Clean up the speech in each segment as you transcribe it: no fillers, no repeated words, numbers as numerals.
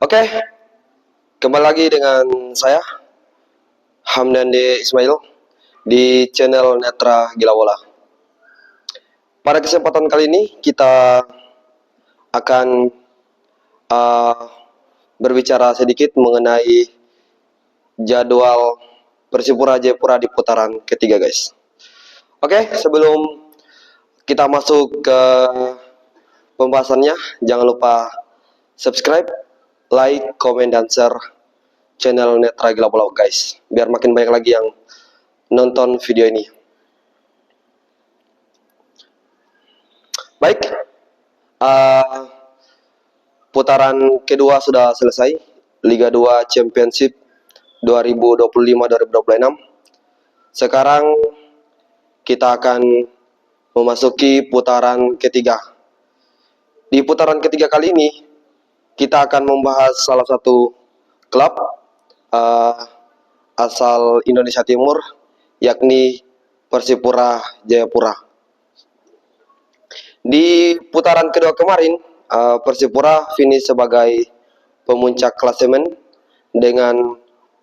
Oke, kembali lagi dengan saya Hamdan D. Ismail di channel Netra Gila Bola. Pada kesempatan kali ini kita akan uh, berbicara sedikit mengenai jadwal Persipura Jayapura di putaran ketiga, guys. Oke, sebelum kita masuk ke pembahasannya, jangan lupa subscribe, like, komen, dan share channel Netra Gila Bola, guys, biar makin banyak lagi yang nonton video ini. Baik, putaran kedua sudah selesai, Liga 2 Championship 2025-2026. Sekarang kita akan memasuki putaran ketiga. Di putaran ketiga kali ini kita akan membahas salah satu klub asal Indonesia Timur, yakni Persipura Jayapura. Di putaran kedua kemarin, Persipura finish sebagai pemuncak klasemen dengan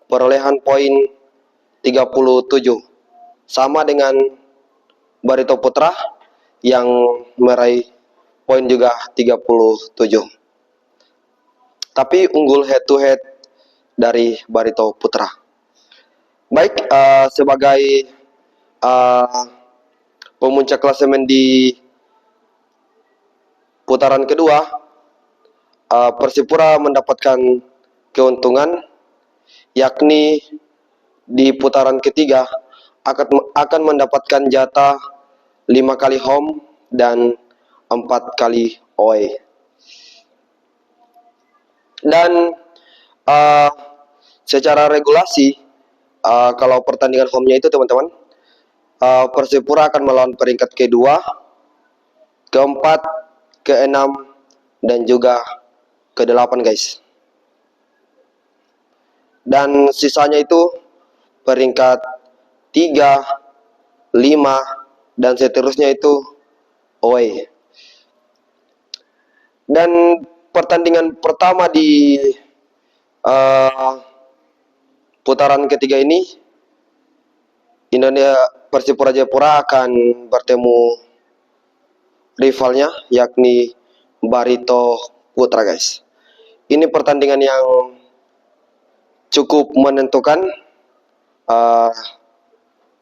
perolehan poin 37, sama dengan Barito Putra yang meraih poin juga 37. Tapi unggul head to head dari Barito Putra. Baik, sebagai pemuncak klasemen di putaran kedua, Persipura mendapatkan keuntungan, yakni di putaran ketiga akan mendapatkan jatah 5 kali home dan 4 kali away. Dan secara regulasi, kalau pertandingan home-nya itu teman-teman, Persipura akan melawan peringkat kedua, keempat, keenam, dan juga ke-8, guys. Dan sisanya itu peringkat 3, 5, dan seterusnya itu away. Dan pertandingan pertama di putaran ketiga ini, Persipura Jayapura akan bertemu rivalnya, yakni Barito Putra, guys. Ini pertandingan yang cukup menentukan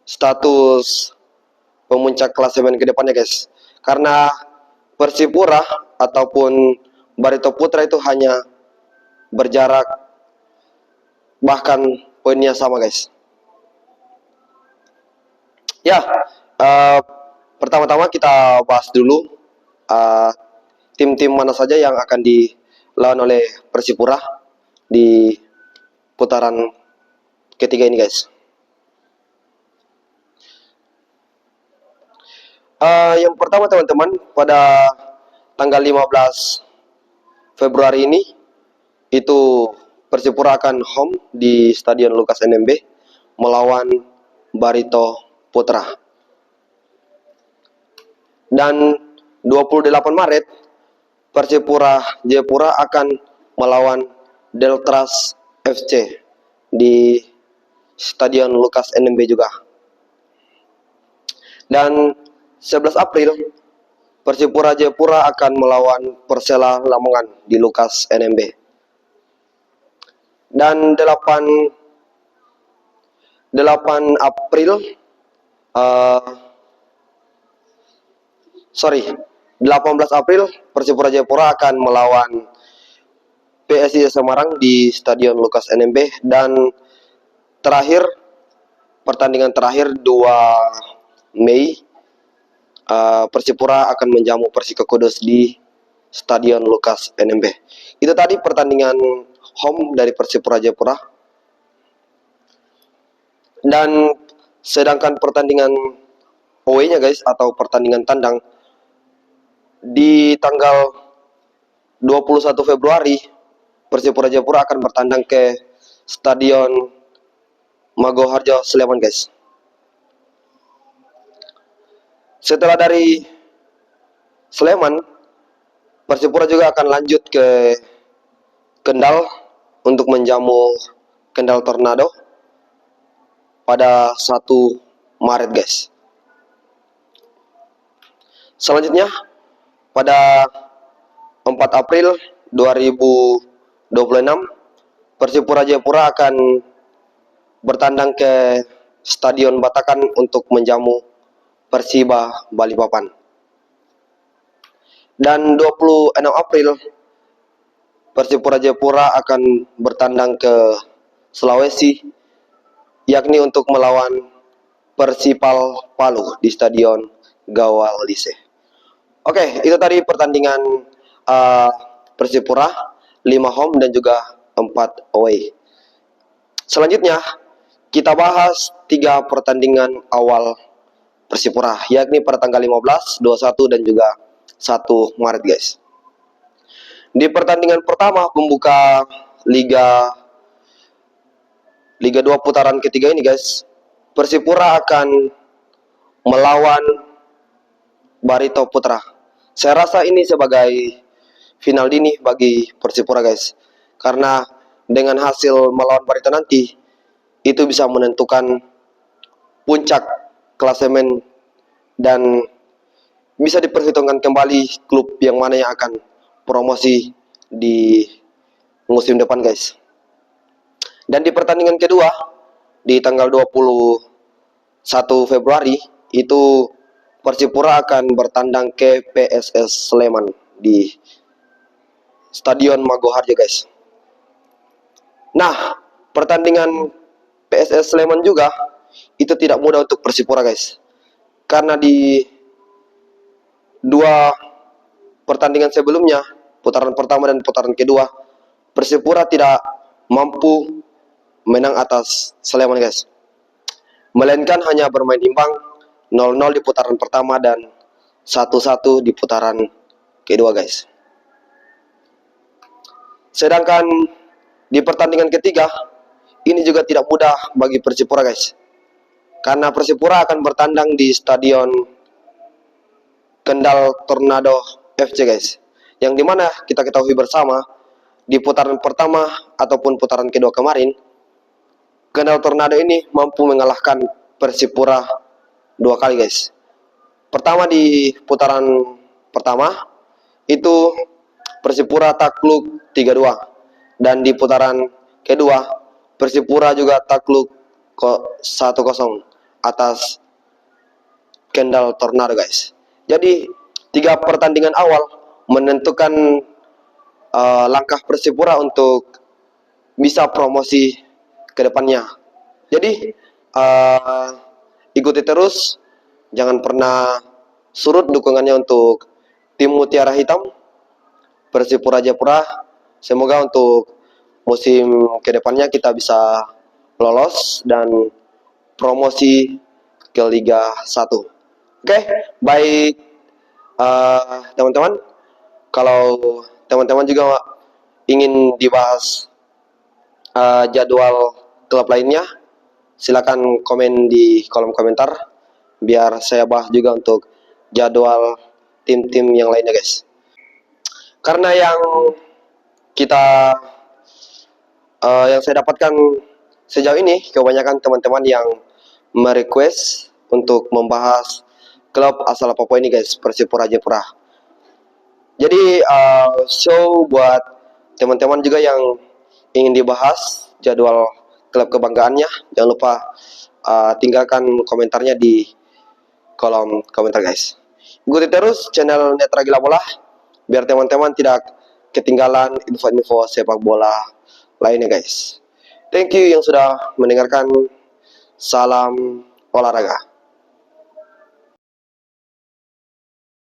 status pemuncak klasemen ke depannya, guys. Karena Persipura ataupun Barito Putra itu hanya berjarak, bahkan poinnya sama, guys. Ya, pertama-tama kita bahas dulu tim-tim mana saja yang akan dilawan oleh Persipura di putaran ketiga ini, guys. Yang pertama teman-teman, pada tanggal 15 Februari ini itu Persipura akan home di Stadion Lukas NMB melawan Barito Putra. Dan 28 Maret Persipura Jayapura akan melawan Deltras FC di Stadion Lukas NMB juga. Dan 11 April Persipura Jayapura akan melawan Persela Lamongan di Lukas NMB. Dan 18 April 18 April Persipura Jayapura akan melawan PSIS Semarang di Stadion Lukas NMB. Dan terakhir, pertandingan terakhir 2 Mei Persipura akan menjamu Persika Kudus di Stadion Lukas NMB. Itu tadi pertandingan home dari Persipura Jayapura. Dan sedangkan pertandingan away-nya, guys, atau pertandingan tandang, di tanggal 21 Februari Persipura Jayapura akan bertandang ke Stadion Maguwoharjo Sleman, guys. Setelah dari Sleman, Persipura juga akan lanjut ke Kendal untuk menjamu Kendal Tornado pada 1 Maret guys. Selanjutnya pada 4 April 2026 Persipura Jayapura akan bertandang ke Stadion Batakan untuk menjamu Persiba Balikpapan. Dan 26 April Persipura Jayapura akan bertandang ke Sulawesi, yakni untuk melawan Persipal Palu di Stadion Gawalise. Oke, itu tadi pertandingan Persipura, 5 home dan juga 4 away. Selanjutnya kita bahas 3 pertandingan awal Persipura, yakni pada tanggal 15, 21 dan juga 1 Maret guys. Di pertandingan pertama pembuka Liga 2 putaran ketiga ini guys, Persipura akan melawan Barito Putra. Saya rasa ini sebagai final dini bagi Persipura guys, karena dengan hasil melawan Barito nanti itu bisa menentukan puncak klasemen dan bisa diperhitungkan kembali klub yang mana yang akan promosi di musim depan guys. Dan di pertandingan kedua di tanggal 21 Februari itu Persipura akan bertandang ke PSS Sleman di Stadion Maguwoharjo guys. Nah, pertandingan PSS Sleman juga itu tidak mudah untuk Persipura guys, karena di 2 pertandingan sebelumnya, putaran pertama dan putaran kedua, Persipura tidak mampu menang atas Sleman guys, melainkan hanya bermain imbang 0-0 di putaran pertama dan 1-1 di putaran kedua guys. Sedangkan di pertandingan ketiga ini juga tidak mudah bagi Persipura guys, karena Persipura akan bertandang di Stadion Kendal Tornado FC guys, yang dimana kita ketahui bersama di putaran pertama ataupun putaran kedua kemarin, Kendal Tornado ini mampu mengalahkan Persipura 2 kali guys. Pertama di putaran pertama itu Persipura takluk 3-2, dan di putaran kedua Persipura juga takluk 1-0 atas Kendal Tornado guys. Jadi 3 pertandingan awal menentukan langkah Persipura untuk bisa promosi ke depannya. Jadi ikuti terus, jangan pernah surut dukungannya untuk tim Mutiara Hitam Persipura Jayapura. Semoga untuk musim kedepannya kita bisa lolos dan promosi ke Liga 1. Oke, baik teman-teman. Kalau teman-teman juga ingin dibahas jadwal klub lainnya, silakan komen di kolom komentar, biar saya bahas juga untuk jadwal tim-tim yang lainnya guys. Karena yang saya dapatkan sejauh ini, kebanyakan teman-teman yang merequest untuk membahas klub asal Papua ini guys, Persipura Jayapura. Jadi so buat teman-teman juga yang ingin dibahas jadwal klub kebanggaannya, jangan lupa tinggalkan komentarnya di kolom komentar guys. Ikuti terus channel Netra Gila Bola biar teman-teman tidak ketinggalan info-info sepak bola lainnya guys. Thank you yang sudah mendengarkan. Salam olahraga.